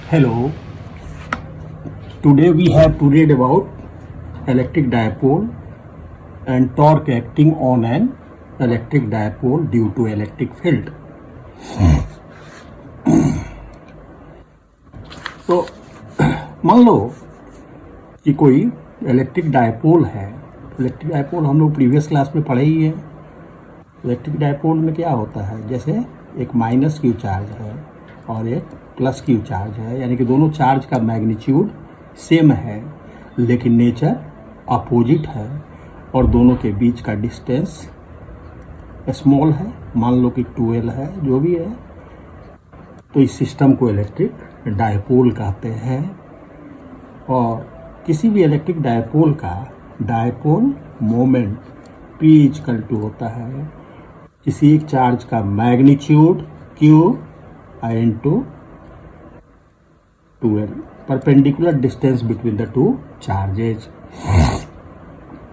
Hello, today we have to read about electric dipole and torque acting on an electric dipole due to electric field. तो मान लो कि कोई electric dipole है। Electric dipole हम लोग previous class में पढ़े ही है। इलेक्ट्रिक डायपोल में क्या होता है, जैसे एक माइनस क्यू चार्ज है और एक प्लस क्यू चार्ज है, यानी कि दोनों चार्ज का मैग्नीट्यूड सेम है लेकिन नेचर अपोजिट है और दोनों के बीच का डिस्टेंस स्मॉल है, मान लो कि 12 है, जो भी है। तो इस सिस्टम को इलेक्ट्रिक डायपोल कहते हैं। और किसी भी इलेक्ट्रिक डायपोल का डायपोल मोमेंट P = होता है किसी एक चार्ज का magnitude Q into 12, perpendicular distance between the two charges.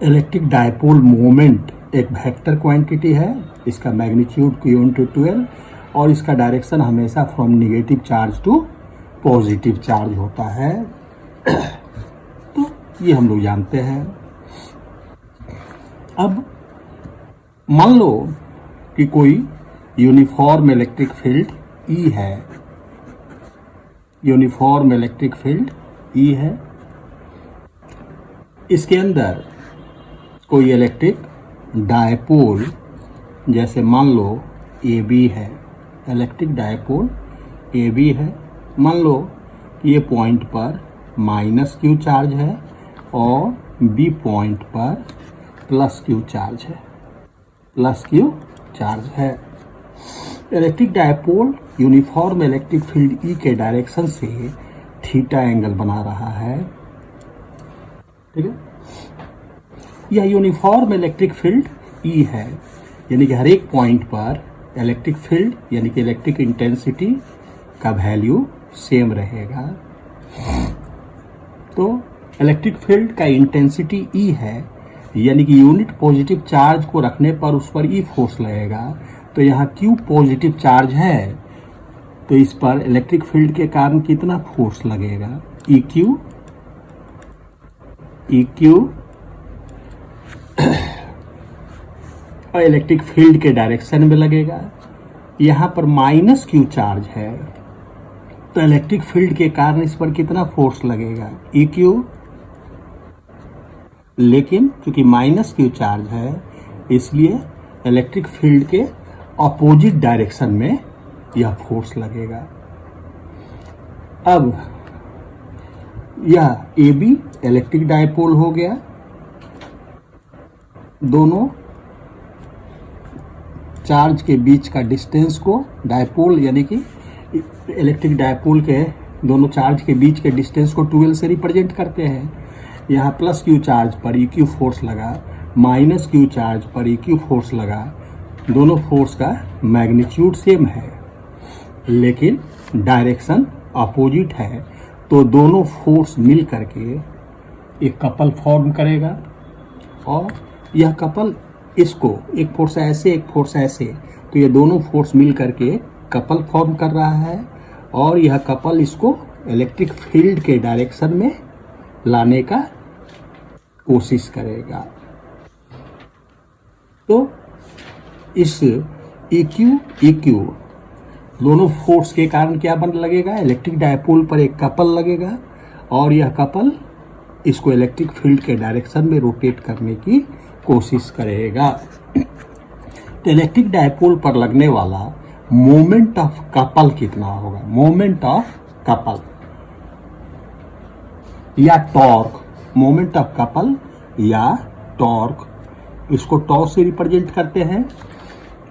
Electric dipole moment एक वेक्टर क्वांटिटी है, इसका मैग्नीट्यूड Q into 12 और इसका डायरेक्शन हमेशा from negative charge to positive charge होता है। तो ये हम लोग जानते हैं। अब मान लो कि कोई यूनिफॉर्म इलेक्ट्रिक फील्ड E है, यूनिफॉर्म इलेक्ट्रिक फील्ड E है, इसके अंदर कोई इलेक्ट्रिक डायपोल जैसे मान लो AB है, इलेक्ट्रिक डायपोल AB है। मान लो कि ये पॉइंट पर माइनस क्यू चार्ज है और B पॉइंट पर प्लस क्यू चार्ज है, प्लस क्यू चार्ज है। Electric dipole uniform electric field E के डायरेक्शन से थीटा एंगल बना रहा है, ठीक है। यह यूनिफॉर्म इलेक्ट्रिक फील्ड E है, यानी कि हर एक पॉइंट पर इलेक्ट्रिक फील्ड यानी कि इलेक्ट्रिक इंटेंसिटी का वैल्यू सेम रहेगा। तो इलेक्ट्रिक फील्ड का इंटेंसिटी E है, यानी कि यूनिट पॉजिटिव चार्ज को रखने पर उस पर E फोर्स लगेगा। तो यहाँ Q पॉजिटिव चार्ज है तो इस पर इलेक्ट्रिक फील्ड के कारण कितना फोर्स लगेगा, EQ और इलेक्ट्रिक फील्ड के डायरेक्शन में लगेगा। यहाँ पर माइनस क्यू चार्ज है तो इलेक्ट्रिक फील्ड के कारण इस पर कितना फोर्स लगेगा, EQ। लेकिन क्योंकि माइनस क्यू चार्ज है इसलिए इलेक्ट्रिक फील्ड के अपोजिट डायरेक्शन में यह फोर्स लगेगा। अब यह AB इलेक्ट्रिक डायपोल हो गया। दोनों चार्ज के बीच का डिस्टेंस को डायपोल यानी कि इलेक्ट्रिक डायपोल के दोनों चार्ज के बीच के डिस्टेंस को 12 से रिप्रेजेंट करते हैं। यहाँ प्लस क्यू चार्ज पर EQ फोर्स लगा, माइनस क्यू चार्ज पर EQ फोर्स लगा। दोनों फोर्स का मैग्नीट्यूड सेम है लेकिन डायरेक्शन अपोजिट है, तो दोनों फोर्स मिल करके एक कपल फॉर्म करेगा और यह कपल इसको एक फोर्स ऐसे एक फोर्स ऐसे, तो ये दोनों फोर्स मिल करके कपल फॉर्म कर रहा है और यह कपल इसको इलेक्ट्रिक फील्ड के डायरेक्शन में लाने का कोशिश करेगा। तो इस EQ दोनों फोर्स के कारण क्या बन लगेगा, इलेक्ट्रिक डायपोल पर एक कपल लगेगा और यह कपल इसको इलेक्ट्रिक फील्ड के डायरेक्शन में रोटेट करने की कोशिश करेगा। तो इलेक्ट्रिक डायपोल पर लगने वाला मोमेंट ऑफ कपल कितना होगा, मोमेंट ऑफ कपल या टॉर्क, मोमेंट ऑफ कपल या टॉर्क, इसको टॉर्क से रिप्रेजेंट करते हैं।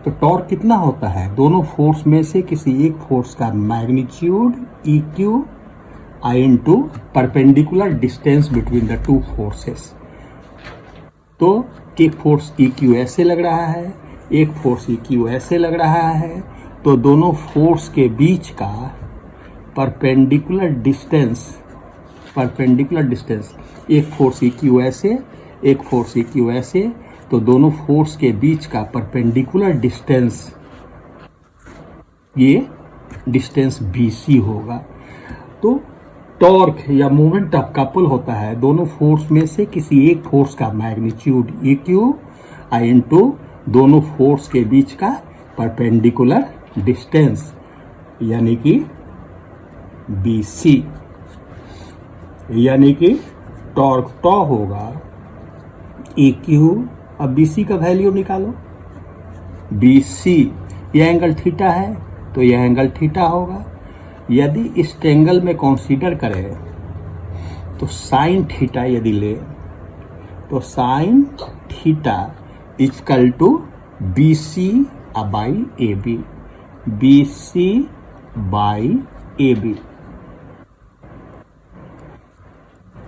तो टॉर्क कितना होता है, दोनों फोर्स में से किसी एक फोर्स का magnitude EQ into perpendicular distance between the two forces. तो एक फोर्स EQ ऐसे लग रहा है, एक फोर्स EQ ऐसे लग रहा है, तो दोनों फोर्स के बीच का परपेंडिकुलर डिस्टेंस, एक फोर्स EQ ऐसे, एक फोर्स EQ ऐसे, तो दोनों फोर्स के बीच का परपेंडिकुलर डिस्टेंस ये डिस्टेंस BC होगा। तो टॉर्क या मोमेंट ऑफ कपल होता है दोनों फोर्स में से किसी एक फोर्स का मैग्नीट्यूड EQ इनटू दोनों फोर्स के बीच का परपेंडिकुलर डिस्टेंस यानी कि BC, यानी कि टॉर्क टॉ होगा EQ। अब BC का वैल्यू निकालो। BC यह एंगल थीटा है तो यह एंगल थीटा होगा। यदि इस एंगल में कंसीडर करें तो साइन थीटा यदि ले तो sine theta equal to BC by AB, BC by AB।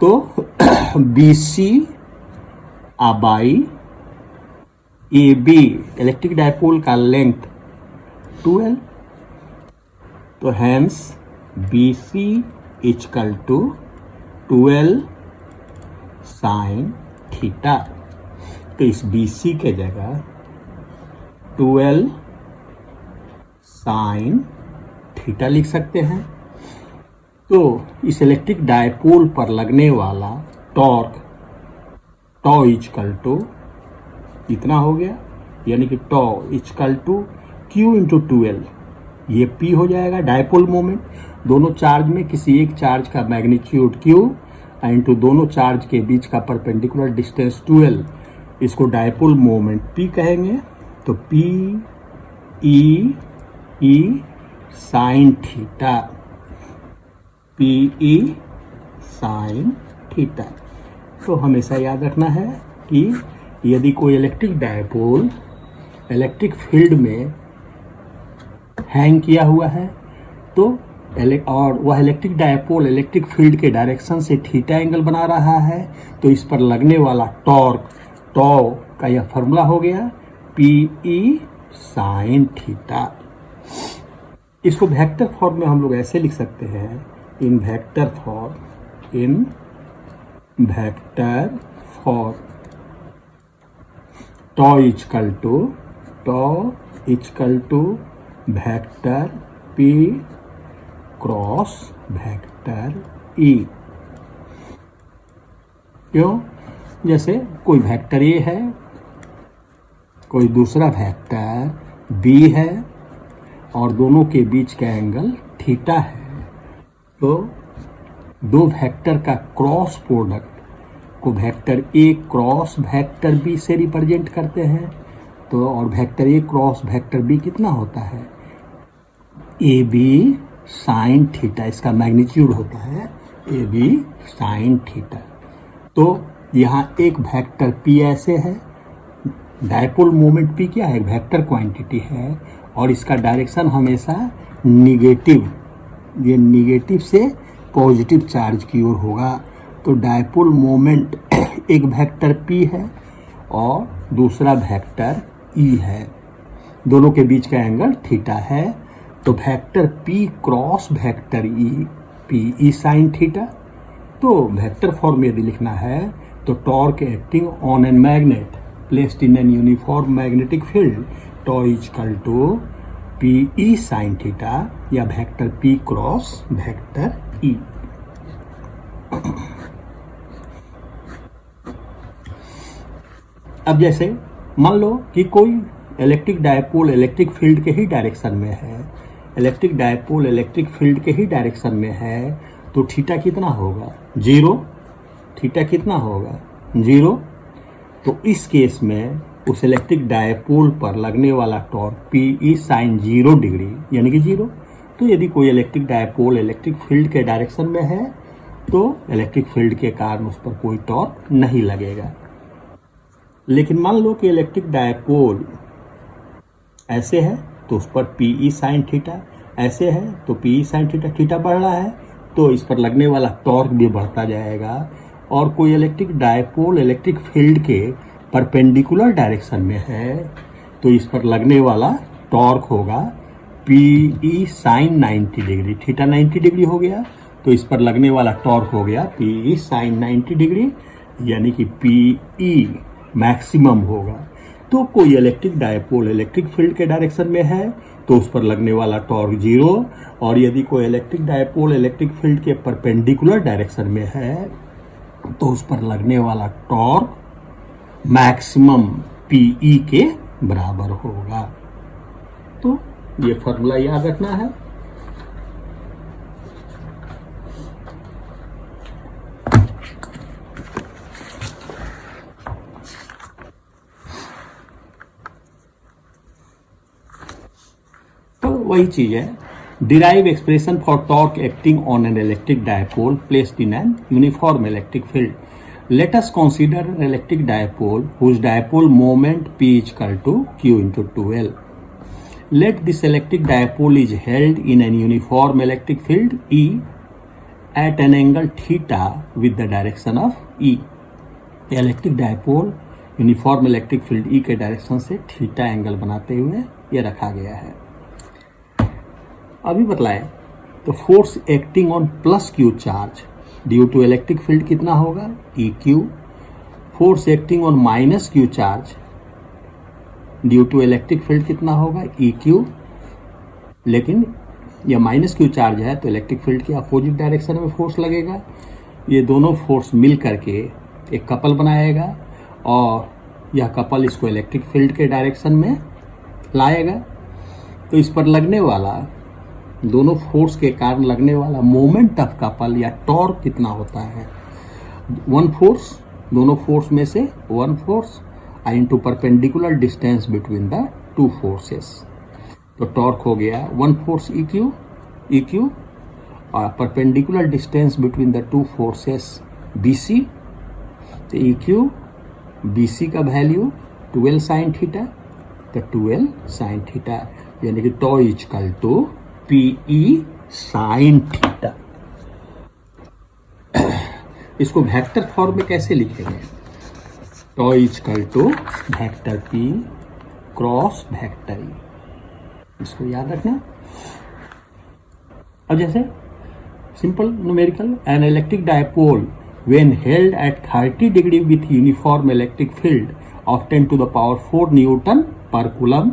तो BC by AB electric dipole का लेंथ 12, तो hence BC equal to 12 sine theta. तो इस BC के जगह 12 साइन थीटा लिख सकते हैं। तो इस इलेक्ट्रिक डायपोल पर लगने वाला टॉर्क टॉ इक्वल टू इतना हो गया, यानी कि टॉ इक्वल टू Q इंटू 12, ये P हो जाएगा डायपोल मोमेंट। दोनों चार्ज में किसी एक चार्ज का मैग्नीट्यूड Q इंटू दोनों चार्ज के बीच का परपेंडिकुलर डिस्टेंस 12, इसको डायपोल मोमेंट P कहेंगे। तो P E sine theta, PE sine theta. तो हमेशा याद रखना है कि यदि कोई इलेक्ट्रिक डायपोल इलेक्ट्रिक फील्ड में हैंग किया हुआ है तो और वह इलेक्ट्रिक डायपोल इलेक्ट्रिक फील्ड के डायरेक्शन से थीटा एंगल बना रहा है, तो इस पर लगने वाला टॉर्क टॉ का यह फॉर्मूला हो गया PE साइन थीटा। इसको वेक्टर फॉर्म में हम लोग ऐसे लिख सकते हैं, in vector form tau equal to vector P cross vector E। क्यों? जैसे कोई वेक्टर A है, कोई दूसरा वेक्टर B है और दोनों के बीच का एंगल थीटा है, तो दो वेक्टर का क्रॉस प्रोडक्ट को vector A cross vector B से रिप्रेजेंट करते हैं। तो और vector A cross vector B कितना होता है? AB साइन थीटा, इसका मैग्नीट्यूड होता है AB साइन थीटा। तो यहाँ एक वेक्टर P ऐसे है, डायपोल मोमेंट P क्या है? वेक्टर क्वांटिटी है और इसका डायरेक्शन हमेशा निगेटिव, ये निगेटिव से पॉजिटिव चार्ज की ओर होगा। तो डायपोल मोमेंट एक वेक्टर P है और दूसरा वेक्टर E है, दोनों के बीच का एंगल थीटा है। तो vector P cross vector E PE sine theta. तो वेक्टर फॉर्म यदि लिखना है तो torque acting on an magnet placed in an uniform magnetic field tau equal to PE sine theta या vector P cross vector E। अब जैसे मान लो कि कोई इलेक्ट्रिक डायपोल इलेक्ट्रिक फील्ड के ही डायरेक्शन में है, इलेक्ट्रिक डायपोल इलेक्ट्रिक फील्ड के ही डायरेक्शन में है, तो थीटा कितना होगा? 0। थीटा कितना होगा? 0। तो इस केस में उस इलेक्ट्रिक डायपोल पर लगने वाला टॉर्क PE साइन 0 डिग्री यानी कि 0। तो यदि कोई इलेक्ट्रिक डायपोल इलेक्ट्रिक फील्ड के डायरेक्शन में है तो इलेक्ट्रिक फील्ड के कारण उस पर कोई टॉर्क नहीं लगेगा। लेकिन मान लो कि इलेक्ट्रिक डायपोल ऐसे है तो उस पर PE साइन थीटा, ऐसे है तो PE साइन थीटा, थीटा बढ़ रहा है तो इस पर लगने वाला टॉर्क भी बढ़ता जाएगा। और कोई इलेक्ट्रिक डायपोल इलेक्ट्रिक फील्ड के परपेंडिकुलर डायरेक्शन में है तो इस पर लगने वाला टॉर्क होगा PE sine 90 degree, theta 90 degree हो गया तो इस पर लगने वाला टॉर्क हो गया PE साइन 90 डिग्री यानी कि PE मैक्सिमम होगा। तो कोई इलेक्ट्रिक डायपोल इलेक्ट्रिक फील्ड के डायरेक्शन में है तो उस पर लगने वाला टॉर्क 0, और यदि कोई इलेक्ट्रिक डायपोल इलेक्ट्रिक फील्ड के परपेंडिकुलर डायरेक्शन में है तो उस पर लगने वाला टॉर्क मैक्सिमम पीई के बराबर होगा। तो ये फॉर्मूला याद रखना है। तो वही चीज है, derive expression for torque acting on an electric dipole placed in an uniform electric field. Let us consider an electric dipole whose dipole moment P is equal to Q into 2L. Let this electric dipole is held in an uniform electric field E at an angle theta with the direction of E. Electric dipole uniform electric field E के direction से theta angle बनाते हुए ये रखा गया है। अभी बतलाए तो force acting on plus Q charge due to electric field कितना होगा EQ। Force acting on minus Q charge due to electric field कितना होगा EQ। लेकिन यह माइनस Q चार्ज है तो इलेक्ट्रिक फील्ड के अपोजिट डायरेक्शन में फोर्स लगेगा। ये दोनों फोर्स मिल करके एक कपल बनाएगा और यह कपल इसको इलेक्ट्रिक फील्ड के डायरेक्शन में लाएगा। तो इस पर लगने वाला दोनों फोर्स के कारण लगने वाला मोमेंट ऑफ कपल या टॉर्क कितना होता है, वन फोर्स, दोनों फोर्स में से one force into perpendicular distance between the two forces. तो टॉर्क हो गया वन फोर्स EQ और perpendicular distance between the two forces BC। तो EQ BC का वैल्यू 12 साइन थीटा, तो 12 साइन थीटा यानी कि tau is equal to PE sine theta. इसको वेक्टर फॉर्म में कैसे लिखेंगे, टॉ is equal to vector P cross vector E, इसको याद रखना। अब जैसे simple numerical, an electric dipole when held at 30 degree with uniform electric field of 10 to the power 4 Newton per Coulomb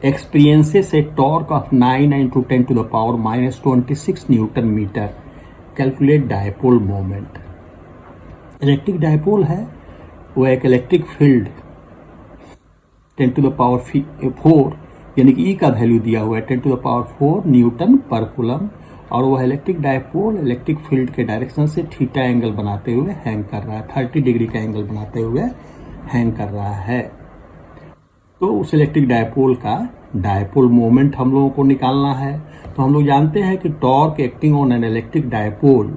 experiences a torque of 9 into 10 to the power minus 26 Newton meter. Calculate dipole moment. Electric dipole है, वो एक electric field 10 to the power 4 यानी कि E का value दिया हुआ है 10 to the power 4 Newton पर कूलम, और वह इलेक्ट्रिक डायपोल इलेक्ट्रिक फील्ड के डायरेक्शन से थीटा एंगल बनाते हुए हैंग कर रहा है, 30 डिग्री का एंगल बनाते हुए हैंग कर रहा है। तो उस इलेक्ट्रिक डायपोल का डायपोल मोमेंट हम लोगों को निकालना है। तो हम लोग जानते हैं कि torque acting on an electric dipole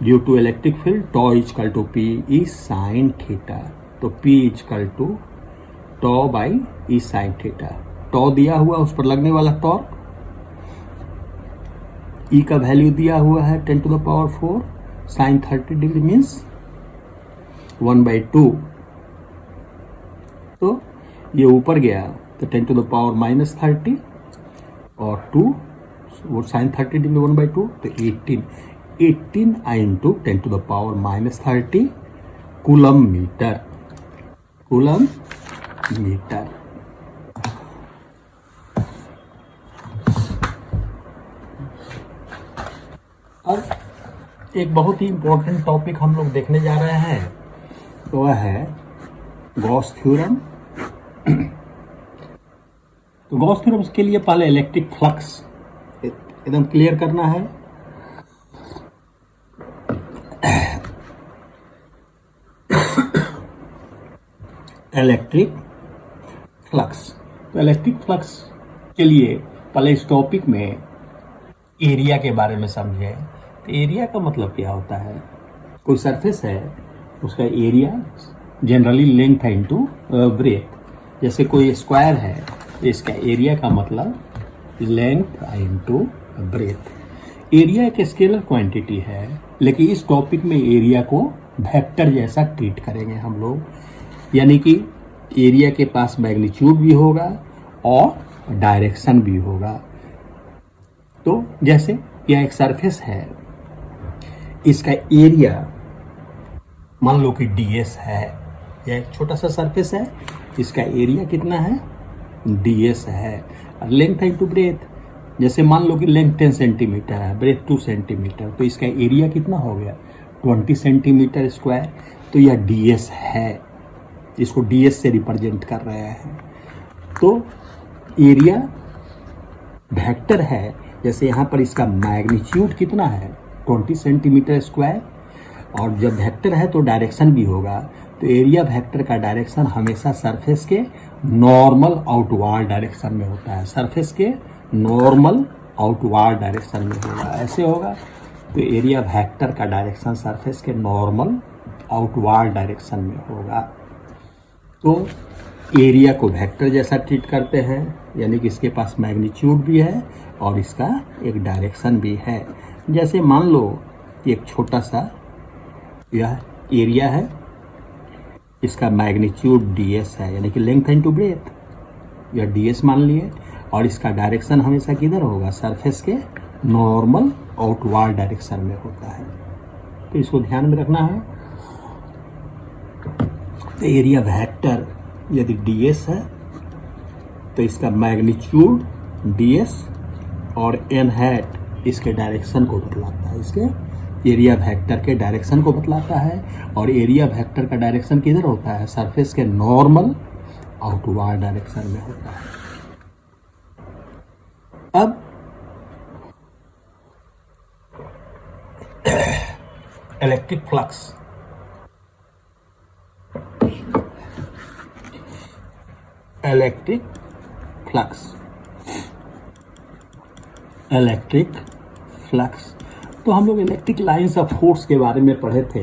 due to electric field tau is equal to P E sine theta. तो P is equal to tau by E sine theta. Tau दिया हुआ, उस पर लगने वाला टॉर्क E का वैल्यू दिया हुआ है 10 to the power 4 sine 30 degree means 1/2। तो ये ऊपर गया तो 10 to the power माइनस 30 और 2 वो साइन 30 डिग्री 1/2 तो 18 into 10 to the power minus 30 coulomb metre. अब एक बहुत ही इंपॉर्टेंट टॉपिक हम लोग देखने जा रहे हैं, तो वह है गॉस थ्योरम। तो गॉस थ्योरम के लिए पहले इलेक्ट्रिक फ्लक्स एकदम क्लियर करना है। इलेक्ट्रिक फ्लक्स, तो इलेक्ट्रिक फ्लक्स के लिए पहले इस टॉपिक में एरिया के बारे में समझे। तो एरिया का मतलब क्या होता है, कोई सरफेस है उसका एरिया जनरली लेंथ है इंटू ब्रेथ। जैसे कोई स्क्वायर है तो इसका एरिया का मतलब लेंथ इंटू ब्रेथ। एरिया एक स्केलर क्वांटिटी है, लेकिन इस टॉपिक में एरिया को वेक्टर जैसा ट्रीट करेंगे हम लोग, यानी कि एरिया के पास मैग्नीट्यूड भी होगा और डायरेक्शन भी होगा। तो जैसे यह एक सरफेस है, इसका एरिया मान लो कि ds है, यह एक छोटा सा सरफेस है, इसका एरिया कितना है, ds है। लेंथ है टू ब्रेथ, जैसे मान लो कि लेंथ 10 सेंटीमीटर है, ब्रेथ 2 सेंटीमीटर, तो इसका एरिया कितना हो गया 20 सेंटीमीटर स्क्वायर। तो यह ds है, इसको ds से रिप्रेजेंट कर रहे हैं। तो एरिया वेक्टर है, जैसे यहाँ पर इसका मैग्नीट्यूड कितना है 20 सेंटीमीटर स्क्वायर, और जब वेक्टर है तो डायरेक्शन भी होगा, तो एरिया वेक्टर का डायरेक्शन हमेशा सरफेस के नॉर्मल आउटवार्ड डायरेक्शन में होता है, सरफेस के नॉर्मल आउटवार्ड डायरेक्शन में होगा, ऐसे होगा। तो एरिया वेक्टर का डायरेक्शन सरफेस के नॉर्मल आउटवार्ड डायरेक्शन में होगा। तो एरिया को वेक्टर जैसा ट्रीट करते हैं, यानी कि इसके पास मैग्नीट्यूड भी है और इसका एक डायरेक्शन भी है। जैसे मान लो कि एक छोटा सा यह एरिया है, इसका मैग्नीट्यूड ds है, यानी कि लेंथ इनटू ब्रेथ, यह ds मान लिए, और इसका डायरेक्शन हमेशा किधर होगा, सरफेस के नॉर्मल आउटवार्ड डायरेक्शन में होता है। तो इसको ध्यान में रखना है। तो एरिया वेक्टर यदि ds है तो इसका मैग्नीट्यूड ds और n हैट इसके डायरेक्शन को बतलाता है, इसके एरिया वेक्टर के डायरेक्शन को बतलाता है। और एरिया वेक्टर का डायरेक्शन किधर होता है, सरफेस के नॉर्मल आउटवार्ड डायरेक्शन में होता है। अब electric flux, electric flux, electric flux. तो हम लोग इलेक्ट्रिक लाइंस ऑफ फोर्स के बारे में पढ़े थे।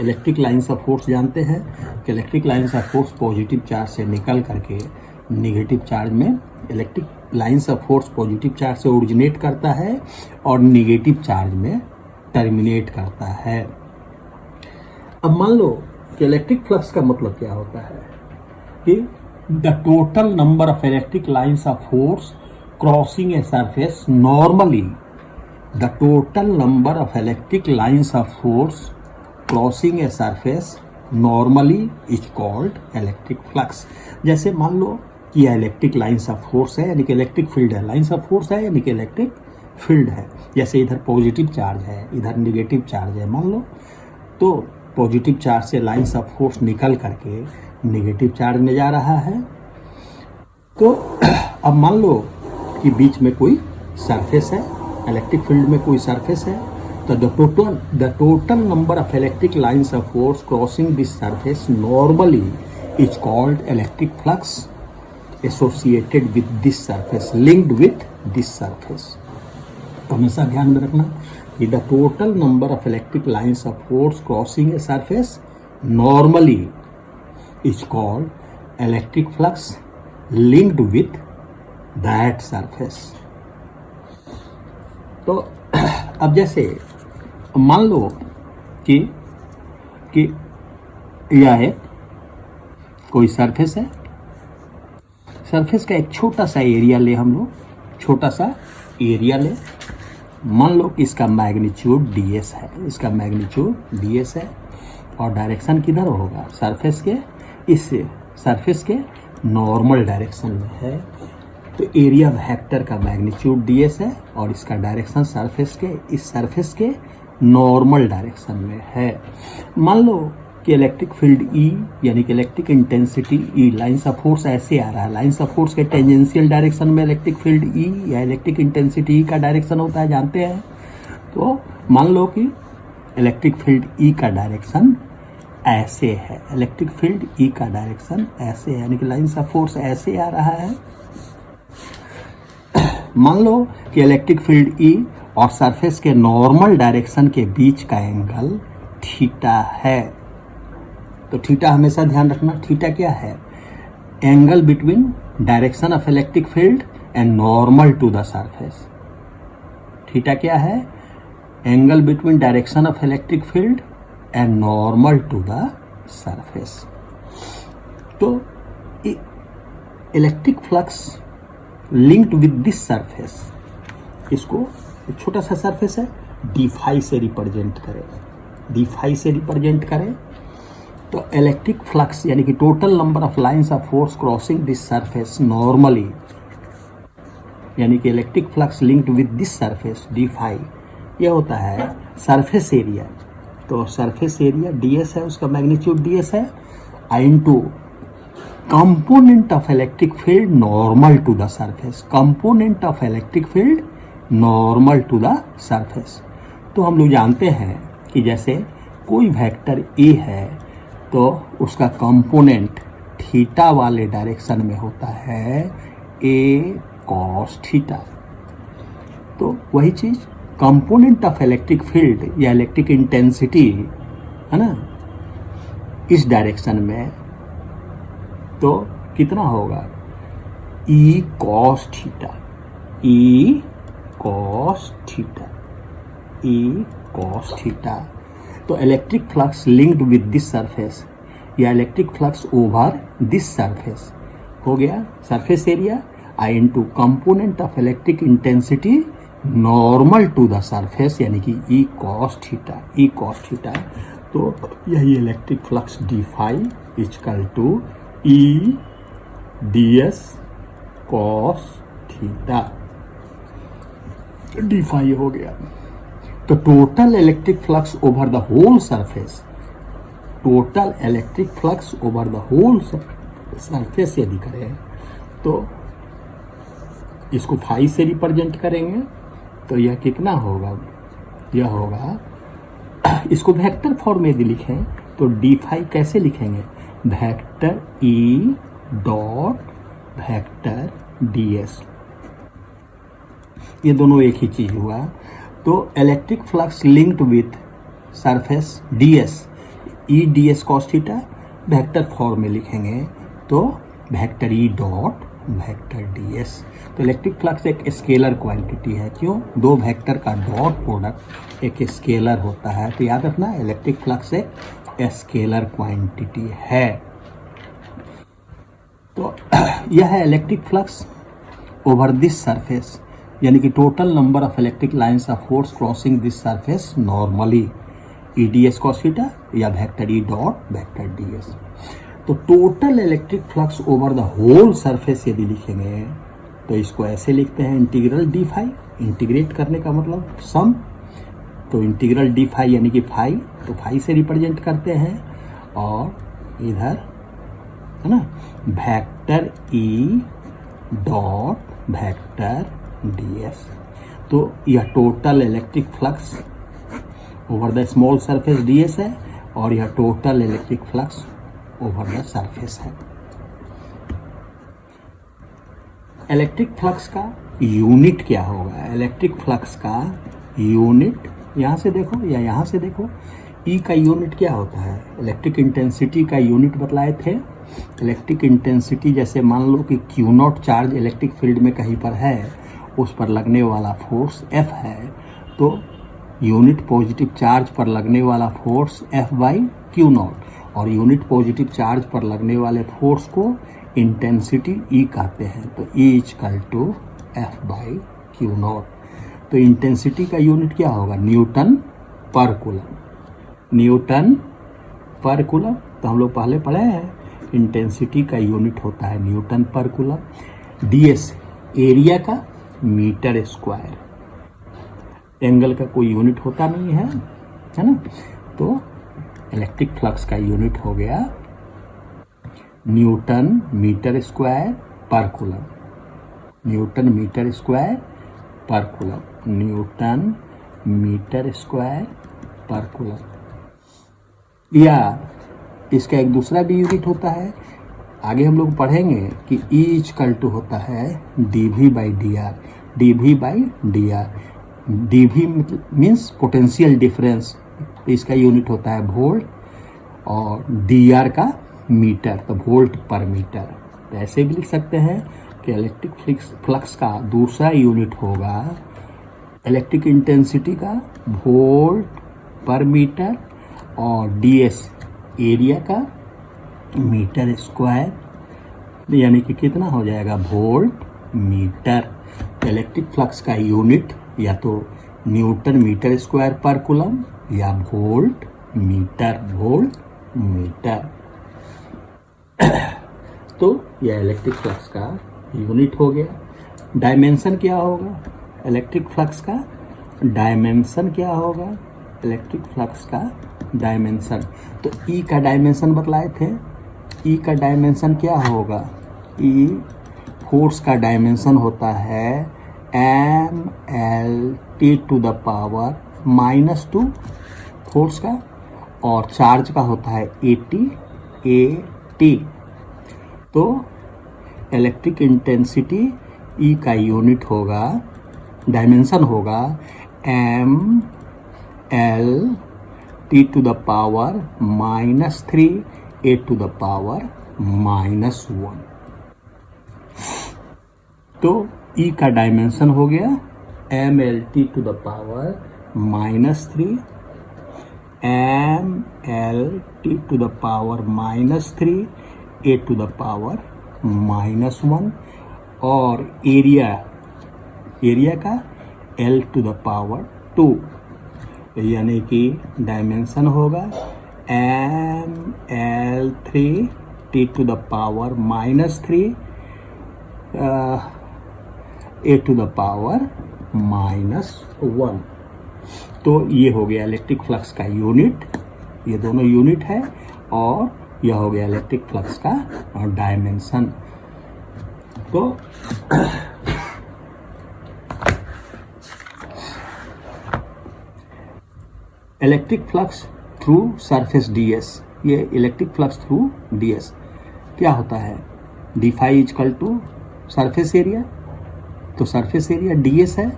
इलेक्ट्रिक लाइंस ऑफ फोर्स जानते हैं कि electric lines of force positive charge से निकल करके निगेटिव चार्ज में, electric lines of force positive charge से ओरिजिनेट करता है और निगेटिव चार्ज में टर्मिनेट करता है। अब मान लो कि इलेक्ट्रिक फ्लक्स का मतलब क्या होता है कि the total number of electric lines of force crossing a surface normally, the total number of electric lines of force crossing a surface normally is called electric flux। जैसे मान लो कि यह इलेक्ट्रिक लाइंस ऑफ फोर्स है, यानी कि electric field है, lines of force है यानी कि इलेक्ट्रिक फील्ड है। जैसे इधर पॉजिटिव चार्ज है, इधर निगेटिव चार्ज है, मान लो, तो पॉजिटिव चार्ज से लाइंस ऑफ फोर्स निकल करके निगेटिव चार्ज में जा रहा है। तो अब मान लो कि बीच में कोई सरफेस है, इलेक्ट्रिक फील्ड में कोई सरफेस है, तो the total number of electric lines of force crossing this surface normally is called electric flux associated with this surface, linked with this surface. तो हमेशा ध्यान में रखना कि the total number of electric lines of force crossing a surface normally is called electric flux linked with that surface. तो अब जैसे मान लो कि यह एक कोई सरफेस है, सरफेस का एक छोटा सा एरिया ले, हम लोग छोटा सा एरिया ले, मान लो कि इसका मैग्नीट्यूड ds है, इसका मैग्नीट्यूड ds है और डायरेक्शन किधर होगा, सरफेस के, इस सरफेस के नॉर्मल डायरेक्शन में है। तो एरिया वेक्टर का मैग्नीट्यूड ds है और इसका डायरेक्शन सरफेस के, इस सरफेस के नॉर्मल डायरेक्शन में है। मान लो कि इलेक्ट्रिक फील्ड E यानी कि electric intensity E, lines of force ऐसे आ रहा है, लाइंस ऑफ फोर्स के टेंजेंशियल डायरेक्शन में इलेक्ट्रिक फील्ड E या इलेक्ट्रिक इंटेंसिटी E का डायरेक्शन होता है, जानते हैं। तो मान लो कि इलेक्ट्रिक फील्ड E का डायरेक्शन ऐसे है, इलेक्ट्रिक फील्ड E का डायरेक्शन ऐसे है, यानी कि लाइंस ऑफ फोर्स ऐसे आ रहा है। मान लो कि इलेक्ट्रिक फील्ड E और सरफेस के नॉर्मल डायरेक्शन के बीच का एंगल थीटा है। तो थीटा हमेशा ध्यान रखना, थीटा क्या है, angle between direction of electric field and normal to the surface. Theta क्या है, angle between direction of electric field and normal to the surface. तो electric flux linked with this surface, इसको एक छोटा सा सरफेस है, d फाई से represent करें, d फाई से रिप्रेजेंट करें। तो इलेक्ट्रिक फ्लक्स यानी कि total number of lines of force crossing this surface normally, यानी कि electric flux linked with this surface D phi, यह होता है सरफेस एरिया। तो सरफेस एरिया ds है, उसका मैग्नीट्यूड ds है, आई into component of electric field normal to the surface, component of electric field normal to the surface. तो हम लोग जानते हैं कि जैसे कोई वेक्टर ए है तो उसका कंपोनेंट थीटा वाले डायरेक्शन में होता है ए कॉस थीटा। तो वही चीज कंपोनेंट ऑफ इलेक्ट्रिक फील्ड या इलेक्ट्रिक इंटेंसिटी है ना, इस डायरेक्शन में तो कितना होगा, E cos theta, E cos theta, E cos theta. तो electric flux linked with this surface या electric flux over this surface हो गया सरफेस एरिया आई into component of electric intensity normal to the surface, यानी कि E cos theta, E cos theta. तो यही electric flux D phi equal to E D S cos theta, D phi हो गया। तो total electric flux over the whole surface, total electric flux over the whole surface यदि करें तो इसको phi से रिप्रेजेंट करेंगे तो यह कितना होगा, यह होगा, इसको वेक्टर फॉर्म में यदि लिखें तो डी फाई कैसे लिखेंगे, vector E dot vector D S, ये दोनों एक ही चीज हुआ। तो electric flux linked with surface D S, E D S cos theta, vector form में लिखेंगे तो vector E dot vector D S. तो इलेक्ट्रिक फ्लक्स एक स्केलर क्वांटिटी है, क्यों, दो वेक्टर का डॉट प्रोडक्ट एक स्केलर होता है। तो याद रखना इलेक्ट्रिक फ्लक्स एक स्केलर क्वांटिटी है। तो यह है electric flux over this surface, यानी कि total number of electric lines of force crossing this surface normally, E D S cos theta या vector E dot vector D S. तो total electric flux over the whole surface यदि लिखेंगे तो इसको ऐसे लिखते हैं इंटीग्रल डी फाई, इंटीग्रेट करने का मतलब सम। तो इंटीग्रल डी फाई यानी कि फाई, तो फाई से रिप्रेजेंट करते हैं और इधर है ना vector E dot vector D S. तो यह total electric flux over the small surface D S है और यह total electric flux over the surface है। इलेक्ट्रिक फ्लक्स का यूनिट क्या होगा, इलेक्ट्रिक फ्लक्स का यूनिट यहाँ से देखो या यहाँ से देखो, ई का यूनिट क्या होता है, इलेक्ट्रिक इंटेंसिटी का यूनिट बतलाए थे। इलेक्ट्रिक इंटेंसिटी जैसे मान लो कि Q not charge electric field में कहीं पर है, उस पर लगने वाला फोर्स एफ है, तो यूनिट पॉजिटिव चार्ज पर लगने वाला force F by Q not, और यूनिट पॉजिटिव चार्ज पर लगने वाले फोर्स को इंटेंसिटी ई कहते हैं। तो E equal to F by Q naught. तो इंटेंसिटी का यूनिट क्या होगा, न्यूटन पर कूलम, न्यूटन पर कूलम। तो हम लोग पहले पढ़े हैं इंटेंसिटी का यूनिट होता है न्यूटन पर कूलम। डीएस एरिया का मीटर स्क्वायर, एंगल का कोई यूनिट होता नहीं है ना। तो इलेक्ट्रिक फ्लक्स का यूनिट हो गया न्यूटन मीटर स्क्वायर पर कूलम, न्यूटन मीटर स्क्वायर पर कूलम, न्यूटन मीटर स्क्वायर पर कूलम। या इसका एक दूसरा भी यूनिट होता है, आगे हम लोग पढ़ेंगे कि E इक्वल टू होता है dV by D R, dV by D R. dV means potential difference, इसका यूनिट होता है वोल्ट, और dr का मीटर, तो वोल्ट पर मीटर। तो ऐसे भी लिख सकते हैं कि इलेक्ट्रिक फ्लक्स का दूसरा यूनिट होगा इलेक्ट्रिक इंटेंसिटी का वोल्ट पर मीटर, और ds एरिया का मीटर स्क्वायर, यानी कि कितना हो जाएगा वोल्ट मीटर। तो इलेक्ट्रिक फ्लक्स का यूनिट या तो न्यूटन मीटर स्क्वायर पर कूलम या वोल्ट मीटर, वोल्ट मीटर। तो यह इलेक्ट्रिक फ्लक्स का यूनिट हो गया। डायमेंशन क्या होगा इलेक्ट्रिक फ्लक्स का? डायमेंशन क्या होगा इलेक्ट्रिक फ्लक्स का? डायमेंशन। तो ई का डायमेंशन बतलाए थे। ई का डायमेंशन क्या होगा? ई फोर्स का डायमेंशन होता है mlt to the power -2 force का, और चार्ज का होता है AT। तो इलेक्ट्रिक इंटेंसिटी ई का यूनिट होगा, डायमेंशन होगा mlt to the power -3 a to the power -1। तो ई का डायमेंशन हो गया mlt to the power -3 mlt to the power -3 a to the power -1, और एरिया का l टू द पावर 2, यानी कि डायमेंशन होगा ml3 t to the power -3 a to the power -1। तो ये हो गया इलेक्ट्रिक फ्लक्स का यूनिट, ये दोनों यूनिट है, और यह हो गया इलेक्ट्रिक फ्लक्स का डायमेंशन। तो electric flux through surface ds, ये इलेक्ट्रिक फ्लक्स थ्रू ds क्या होता है? d phi equal to surface area, तो सरफेस एरिया ds है।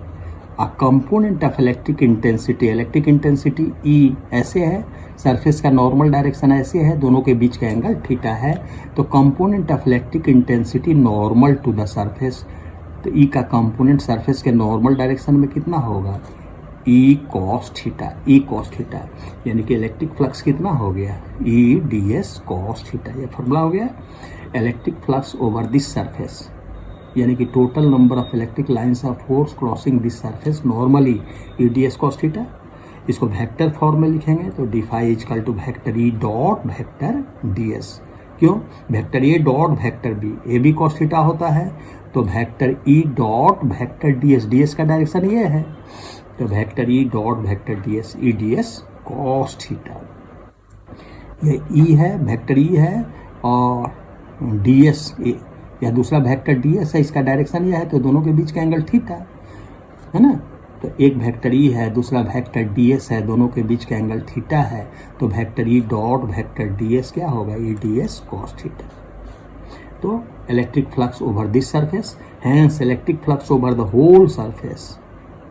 Uh component of electric intensity E ऐसे है, सरफेस का नॉर्मल डायरेक्शन ऐसे है, दोनों के बीच का एंगल थीटा है। तो component of electric intensity normal to the surface, तो E का कंपोनेंट सरफेस के नॉर्मल डायरेक्शन में कितना होगा? E cos थीटा, यानी कि इलेक्ट्रिक फ्लक्स कितना हो गया? E ds cos थीटा, ये फॉर्मूला हो गया। Electric flux over this surface, यानी कि total number of electric lines of force crossing this surface normally E ds cos theta. इसको वेक्टर फॉर्म में लिखेंगे तो D phi equal to vector E dot vector ds। क्यों? Vector A dot vector B, A भी cos theta होता है, तो vector E dot vector ds का डायरेक्शन ये है, तो vector E dot vector ds, E ds cos theta. ये E है, वेक्टर E है, और ds या दूसरा वेक्टर ds है, इसका डायरेक्शन यह है, तो दोनों के बीच का एंगल थीटा है ना। तो एक वेक्टर E है, दूसरा वेक्टर ds है, दोनों के बीच का एंगल थीटा है, तो vector E dot vector ds क्या होगा? E ds cos theta. तो electric flux over this surface, hence electric flux over the whole surface,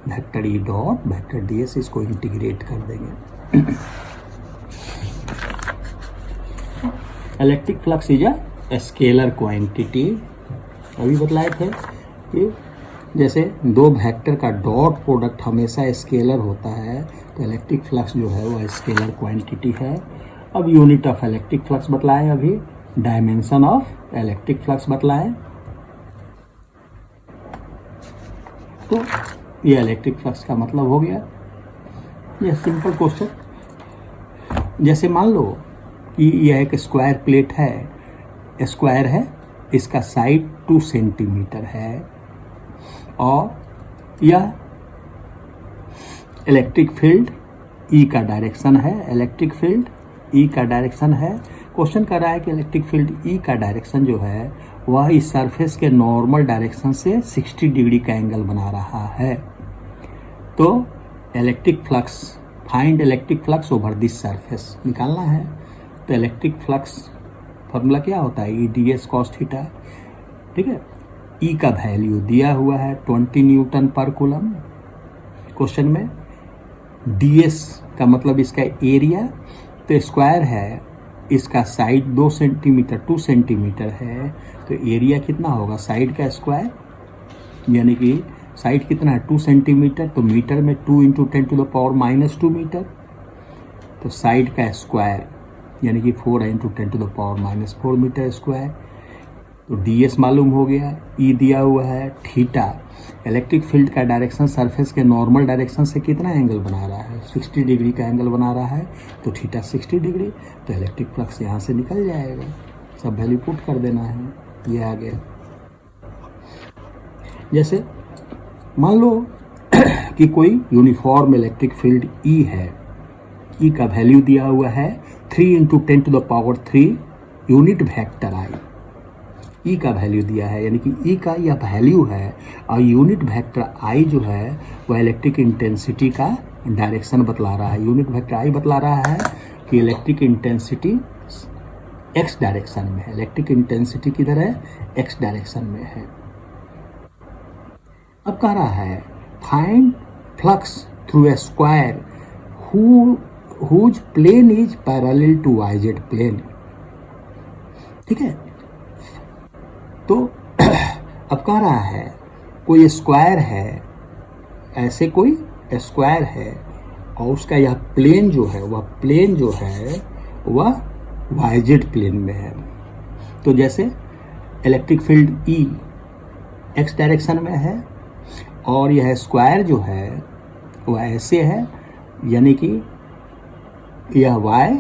vector E dot vector ds, इसको इंटीग्रेट कर देंगे। Electric flux is a scalar quantity, अभी बतलाए थे कि जैसे दो वेक्टर का डॉट प्रोडक्ट हमेशा स्केलर होता है, तो इलेक्ट्रिक फ्लक्स जो है वह स्केलर क्वांटिटी है। अब यूनिट ऑफ इलेक्ट्रिक फ्लक्स बतलाए, अभी डायमेंशन ऑफ इलेक्ट्रिक फ्लक्स बतलाए। तो ये इलेक्ट्रिक फ्लक्स का मतलब हो गया। यह सिंपल क्वेश्चन, जैसे मान लो कि यह एक स्क्वायर प्लेट है, स्क्वायर है, इसका साइड 2 सेंटीमीटर है, और यह इलेक्ट्रिक फील्ड E का डायरेक्शन है, इलेक्ट्रिक फील्ड E का डायरेक्शन है। क्वेश्चन कर रहा है कि इलेक्ट्रिक फील्ड E का डायरेक्शन जो है वह इस सरफेस के नॉर्मल डायरेक्शन से 60 डिग्री का एंगल बना रहा है। तो electric flux, find electric flux over this surface निकालना है। तो इलेक्ट्रिक फ्लक्स फॉर्मूला क्या होता है? E ds cos थीटा, ठीक है। E का वैल्यू दिया हुआ है 20 न्यूटन पर कूलम क्वेश्चन में। ds का मतलब इसका एरिया, तो स्क्वायर है, इसका साइड 2 सेंटीमीटर है, तो एरिया कितना होगा? साइड का स्क्वायर, यानी कि साइड कितना है? 2 सेंटीमीटर, तो मीटर में 2 × 10⁻² मीटर, तो साइड का स्क्वायर यानी कि 4 × 10⁻⁴ मीटर स्क्वायर। तो ds मालूम हो गया, E दिया हुआ है, थीटा इलेक्ट्रिक फील्ड का डायरेक्शन सरफेस के नॉर्मल डायरेक्शन से कितना एंगल बना रहा है, 60 डिग्री का एंगल बना रहा है, तो थीटा 60 डिग्री, तो इलेक्ट्रिक फ्लक्स यहाँ से निकल जाएगा। सब वैल्यू पुट कर देना है, ये आ गया। जैसे मान लो कि कोई यूनिफॉर्म इलेक्ट्रिक फील्ड E है, E का वैल्यू दिया हुआ है 3 × 10⁻³ यूनिट वेक्टर I। E का वैल्यू दिया है, यानी कि E का यह वैल्यू है, और यूनिट वेक्टर I जो है वह इलेक्ट्रिक इंटेंसिटी का डायरेक्शन बतला रहा है। यूनिट वेक्टर I बतला रहा है कि इलेक्ट्रिक इंटेंसिटी x डायरेक्शन में है। इलेक्ट्रिक इंटेंसिटी किधर है, x डायरेक्शन में है। अब कह रहा है find flux through a square whose plane is parallel to YZ plane. ठीक है, तो अब कह रहा है कोई स्क्वायर है, ऐसे कोई स्क्वायर है, और उसका यह प्लेन जो है वह YZ प्लेन में है। तो जैसे electric field E x direction में है, और यह स्क्वायर जो है वह ऐसे है, यानी कि यह y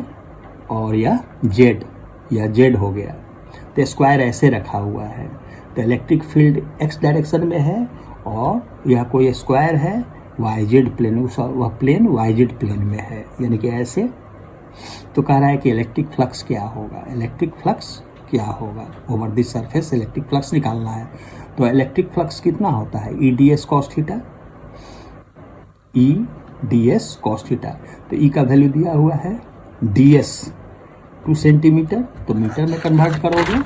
और यह z हो गया। तो स्क्वायर ऐसे रखा हुआ है, तो इलेक्ट्रिक फील्ड x डायरेक्शन में है, और यह कोई स्क्वायर है YZ प्लेन, वह प्लेन YZ प्लेन में है, यानी कि ऐसे। तो कह रहा है कि इलेक्ट्रिक फ्लक्स क्या होगा, इलेक्ट्रिक फ्लक्स क्या होगा over this surface, electric flux निकालना है। तो इलेक्ट्रिक फ्लक्स कितना होता है, EdS cos theta, EdS cos theta. तो E का वैल्यू दिया हुआ है DS 2 सेंटीमीटर, तो मीटर में कन्वर्ट करोगे।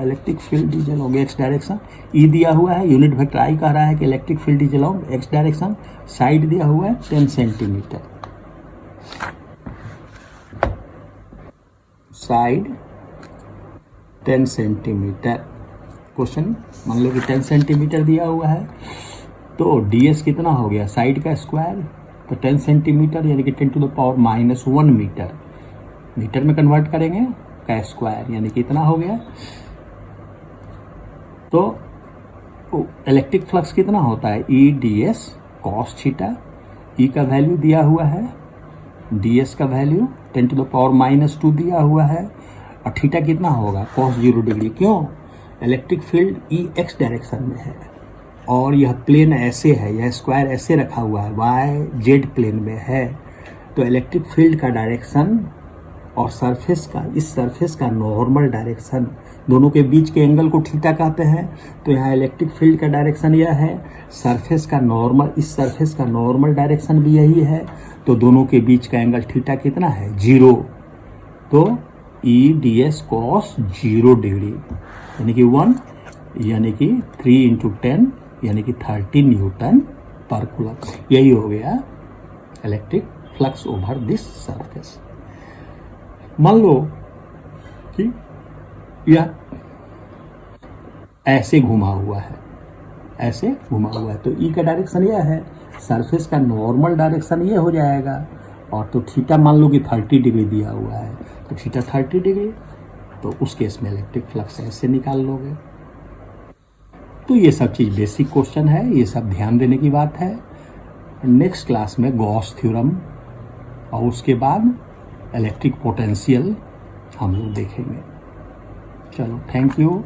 Electric field is along x direction, E दिया हुआ है, यूनिट वेक्टर I कह रहा है कि electric field is along x direction, side दिया हुआ है 10 सेंटीमीटर, साइड 10 सेंटीमीटर। क्वेश्चन मान लो कि 10 सेंटीमीटर दिया हुआ है, तो ds कितना हो गया, साइड का स्क्वायर, तो 10 सेंटीमीटर यानी कि 10⁻⁻1 मीटर, मीटर में कन्वर्ट करेंगे का स्क्वायर, यानी कि इतना हो गया। तो इलेक्ट्रिक फ्लक्स कितना होता है, EdS cos थीटा, E का वैल्यू दिया हुआ है, DS का वैल्यू 10⁻⁻2 दिया हुआ है, और थीटा कितना होगा cos 0 डिग्री। क्यों, electric field E x direction में है, और यह प्लेन ऐसे है, यह स्क्वायर ऐसे रखा हुआ है, YZ प्लेन में है। तो इलेक्ट्रिक फील्ड का डायरेक्शन और सरफेस का, इस सरफेस का नॉर्मल डायरेक्शन, दोनों के बीच के एंगल को थीटा कहते हैं। तो यहाँ इलेक्ट्रिक फील्ड का डायरेक्शन यह है, सरफेस का नॉर्मल, इस सरफेस का नॉर्मल डायरेक्शन भी यही है, तो दोनों के बीच का एंगल थीटा कितना है, 0। तो EdS cos 0 डिग्री यानी कि 1, यानी कि 3 × 10 यानी कि 30 न्यूटन पर कूलम। यही हो गया electric flux over this surface. मान लो कि यह ऐसे घुमा हुआ है, ऐसे घुमा हुआ है, तो E का डायरेक्शन यह है, सरफेस का नॉर्मल डायरेक्शन ये हो जाएगा, और तो थीटा मान लो कि 30 डिग्री दिया हुआ है, तो थीटा 30 डिग्री, तो उस केस में इलेक्ट्रिक फ्लक्स ऐसे निकाल लोगे। तो ये सब चीज़ बेसिक क्वेश्चन है, ये सब ध्यान देने की बात है। नेक्स्ट क्लास में गॉस थ्योरम और उसके बाद इलेक्ट्रिक पोटेंशियल हम लोग देखेंगे। चलो, थैंक यू।